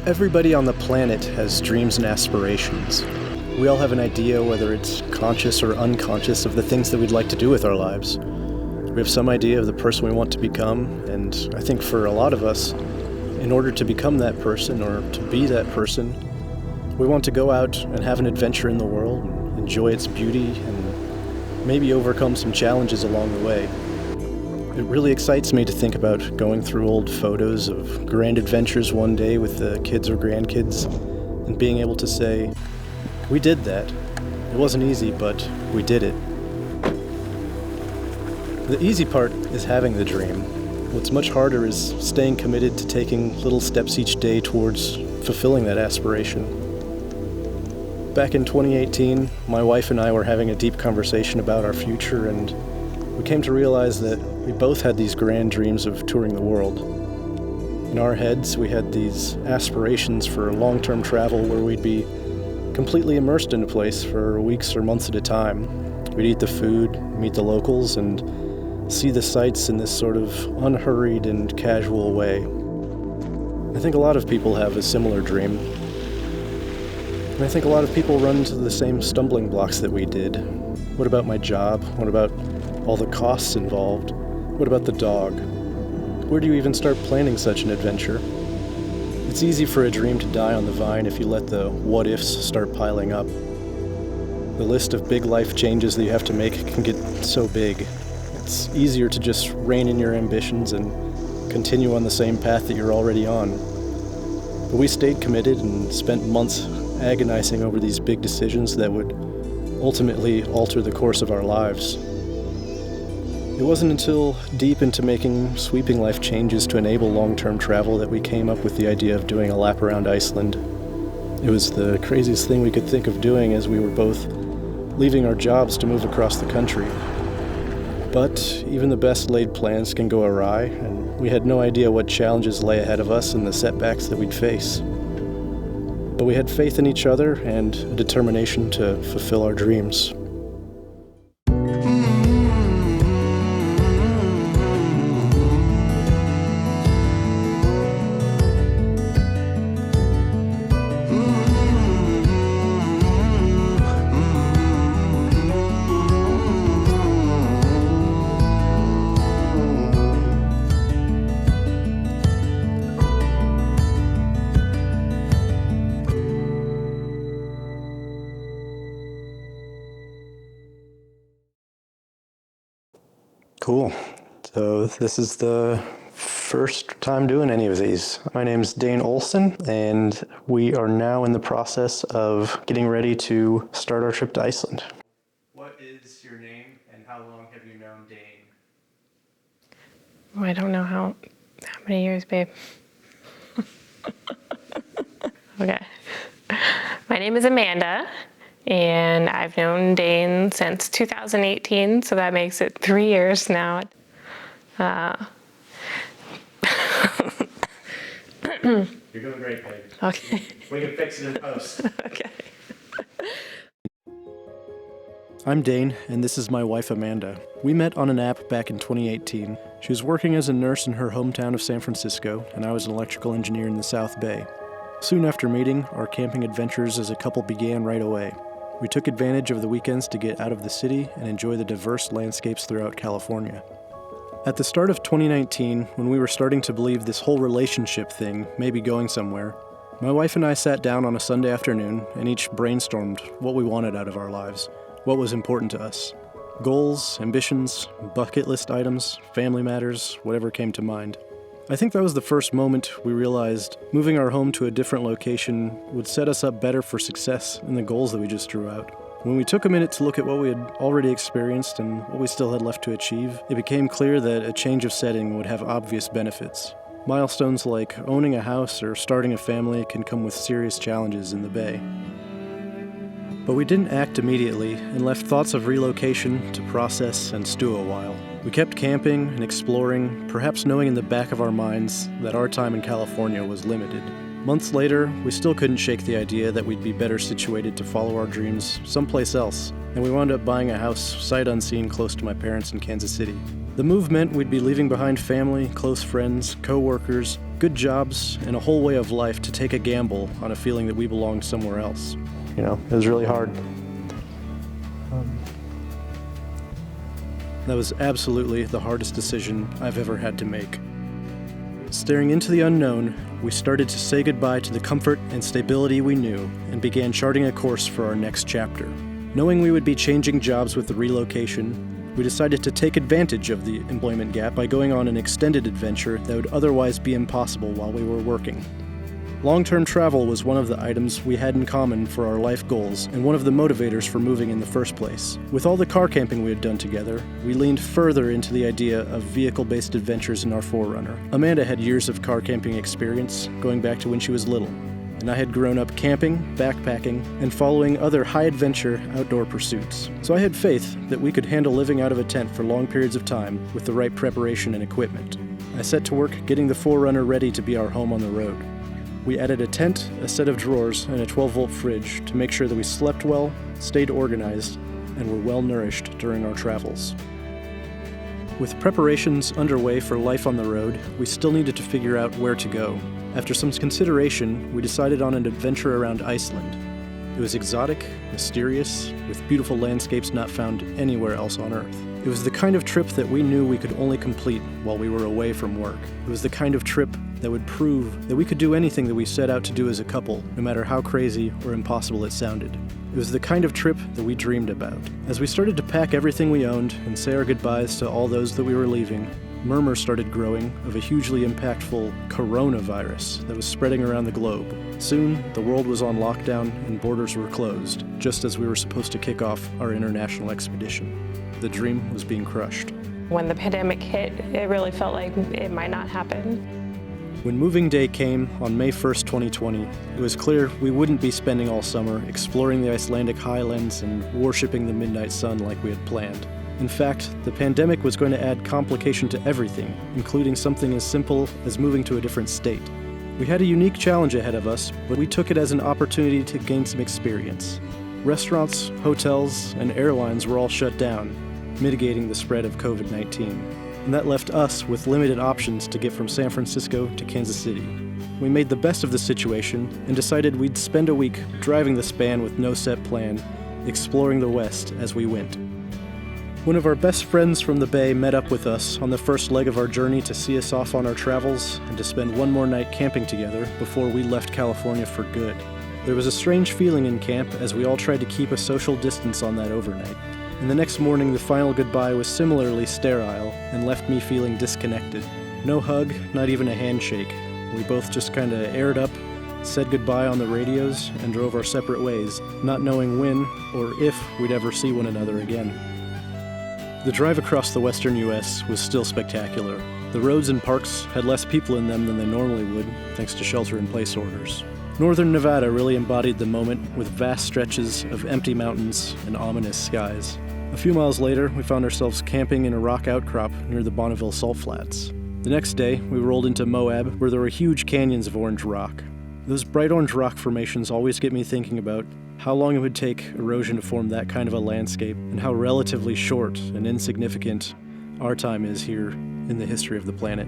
Everybody on the planet has dreams and aspirations. We all have an idea, whether it's conscious or unconscious, of the things that we'd like to do with our lives. We have some idea of the person we want to become, and I think for a lot of us, in order to become that person or to be that person, we want to go out and have an adventure in the world, and enjoy its beauty, and maybe overcome some challenges along the way. It really excites me to think about going through old photos of grand adventures one day with the kids or grandkids and being able to say, we did that. It wasn't easy, but we did it. The easy part is having the dream. What's much harder is staying committed to taking little steps each day towards fulfilling that aspiration. Back in 2018, my wife and I were having a deep conversation about our future, and we came to realize that we both had these grand dreams of touring the world. In our heads, we had these aspirations for long-term travel where we'd be completely immersed in a place for weeks or months at a time. We'd eat the food, meet the locals, and see the sights in this sort of unhurried and casual way. I think a lot of people have a similar dream. And I think a lot of people run into the same stumbling blocks that we did. What about my job? What about all the costs involved? What about the dog? Where do you even start planning such an adventure? It's easy for a dream to die on the vine if you let the what-ifs start piling up. The list of big life changes that you have to make can get so big. It's easier to just rein in your ambitions and continue on the same path that you're already on. But we stayed committed and spent months agonizing over these big decisions that would ultimately alter the course of our lives. It wasn't until deep into making sweeping life changes to enable long-term travel that we came up with the idea of doing a lap around Iceland. It was the craziest thing we could think of doing as we were both leaving our jobs to move across the country. But even the best laid plans can go awry, and we had no idea what challenges lay ahead of us and the setbacks that we'd face. But we had faith in each other and a determination to fulfill our dreams. Cool. So this is the first time doing any of these. My name's Dane Olson, and we are now in the process of getting ready to start our trip to Iceland. What is your name, and how long have you known Dane? Oh, I don't know how many years, babe. Okay. My name is Amanda. And I've known Dane since 2018, so that makes it 3 years now. You're doing great, babe. Okay. We can fix it in post. Okay. I'm Dane, and this is my wife, Amanda. We met on an app back in 2018. She was working as a nurse in her hometown of San Francisco, and I was an electrical engineer in the South Bay. Soon after meeting, our camping adventures as a couple began right away. We took advantage of the weekends to get out of the city and enjoy the diverse landscapes throughout California. At the start of 2019, when we were starting to believe this whole relationship thing may be going somewhere, my wife and I sat down on a Sunday afternoon and each brainstormed what we wanted out of our lives, what was important to us. Goals, ambitions, bucket list items, family matters, whatever came to mind. I think that was the first moment we realized moving our home to a different location would set us up better for success in the goals that we just drew out. When we took a minute to look at what we had already experienced and what we still had left to achieve, it became clear that a change of setting would have obvious benefits. Milestones like owning a house or starting a family can come with serious challenges in the Bay. But we didn't act immediately and left thoughts of relocation to process and stew a while. We kept camping and exploring, perhaps knowing in the back of our minds that our time in California was limited. Months later, we still couldn't shake the idea that we'd be better situated to follow our dreams someplace else, and we wound up buying a house sight unseen close to my parents in Kansas City. The move meant we'd be leaving behind family, close friends, co-workers, good jobs, and a whole way of life to take a gamble on a feeling that we belonged somewhere else. You know, it was really hard. That was absolutely the hardest decision I've ever had to make. Staring into the unknown, we started to say goodbye to the comfort and stability we knew and began charting a course for our next chapter. Knowing we would be changing jobs with the relocation, we decided to take advantage of the employment gap by going on an extended adventure that would otherwise be impossible while we were working. Long-term travel was one of the items we had in common for our life goals and one of the motivators for moving in the first place. With all the car camping we had done together, we leaned further into the idea of vehicle-based adventures in our 4Runner. Amanda had years of car camping experience, going back to when she was little, and I had grown up camping, backpacking, and following other high-adventure outdoor pursuits. So I had faith that we could handle living out of a tent for long periods of time with the right preparation and equipment. I set to work getting the 4Runner ready to be our home on the road. We added a tent, a set of drawers, and a 12-volt fridge to make sure that we slept well, stayed organized, and were well-nourished during our travels. With preparations underway for life on the road, we still needed to figure out where to go. After some consideration, we decided on an adventure around Iceland. It was exotic, mysterious, with beautiful landscapes not found anywhere else on Earth. It was the kind of trip that we knew we could only complete while we were away from work. It was the kind of trip that would prove that we could do anything that we set out to do as a couple, no matter how crazy or impossible it sounded. It was the kind of trip that we dreamed about. As we started to pack everything we owned and say our goodbyes to all those that we were leaving, murmurs started growing of a hugely impactful coronavirus that was spreading around the globe. Soon, the world was on lockdown and borders were closed, just as we were supposed to kick off our international expedition. The dream was being crushed. When the pandemic hit, it really felt like it might not happen. When moving day came on May 1st, 2020, it was clear we wouldn't be spending all summer exploring the Icelandic highlands and worshipping the midnight sun like we had planned. In fact, the pandemic was going to add complication to everything, including something as simple as moving to a different state. We had a unique challenge ahead of us, but we took it as an opportunity to gain some experience. Restaurants, hotels, and airlines were all shut down, mitigating the spread of COVID-19. And that left us with limited options to get from San Francisco to Kansas City. We made the best of the situation and decided we'd spend a week driving the span with no set plan, exploring the West as we went. One of our best friends from the Bay met up with us on the first leg of our journey to see us off on our travels and to spend one more night camping together before we left California for good. There was a strange feeling in camp as we all tried to keep a social distance on that overnight. And the next morning, the final goodbye was similarly sterile and left me feeling disconnected. No hug, not even a handshake. We both just kinda aired up, said goodbye on the radios, and drove our separate ways, not knowing when or if we'd ever see one another again. The drive across the western US was still spectacular. The roads and parks had less people in them than they normally would, thanks to shelter-in-place orders. Northern Nevada really embodied the moment with vast stretches of empty mountains and ominous skies. A few miles later, we found ourselves camping in a rock outcrop near the Bonneville Salt Flats. The next day, we rolled into Moab, where there were huge canyons of orange rock. Those bright orange rock formations always get me thinking about how long it would take erosion to form that kind of a landscape, and how relatively short and insignificant our time is here in the history of the planet.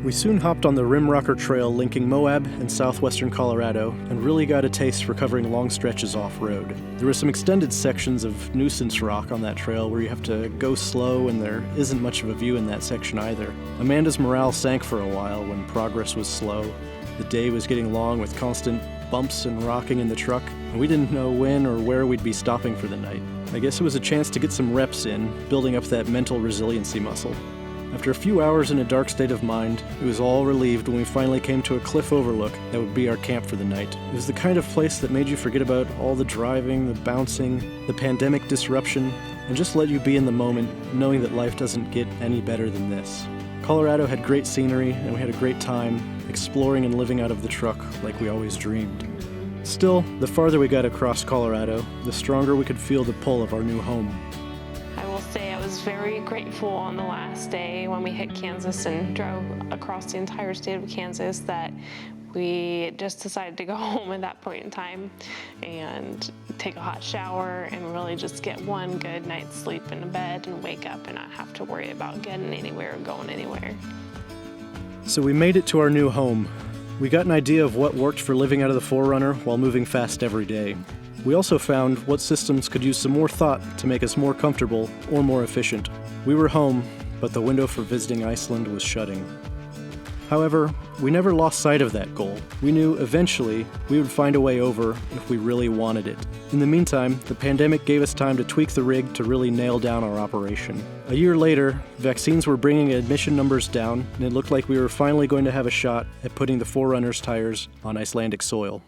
We soon hopped on the Rimrocker Trail linking Moab and southwestern Colorado and really got a taste for covering long stretches off-road. There were some extended sections of nuisance rock on that trail where you have to go slow and there isn't much of a view in that section either. Amanda's morale sank for a while when progress was slow. The day was getting long with constant bumps and rocking in the truck, and we didn't know when or where we'd be stopping for the night. I guess it was a chance to get some reps in, building up that mental resiliency muscle. After a few hours in a dark state of mind, it was all relieved when we finally came to a cliff overlook that would be our camp for the night. It was the kind of place that made you forget about all the driving, the bouncing, the pandemic disruption, and just let you be in the moment, knowing that life doesn't get any better than this. Colorado had great scenery, and we had a great time exploring and living out of the truck like we always dreamed. Still, the farther we got across Colorado, the stronger we could feel the pull of our new home. I will say I was very grateful on the last day when we hit Kansas and drove across the entire state of Kansas that We just decided to go home at that point in time and take a hot shower and really just get one good night's sleep in a bed and wake up and not have to worry about getting anywhere or going anywhere. So we made it to our new home. We got an idea of what worked for living out of the Forerunner while moving fast every day. We also found what systems could use some more thought to make us more comfortable or more efficient. We were home, but the window for visiting Iceland was shutting. However, we never lost sight of that goal. We knew eventually we would find a way over if we really wanted it. In the meantime, the pandemic gave us time to tweak the rig to really nail down our operation. A year later, vaccines were bringing admission numbers down, and it looked like we were finally going to have a shot at putting the Forerunner's tires on Icelandic soil.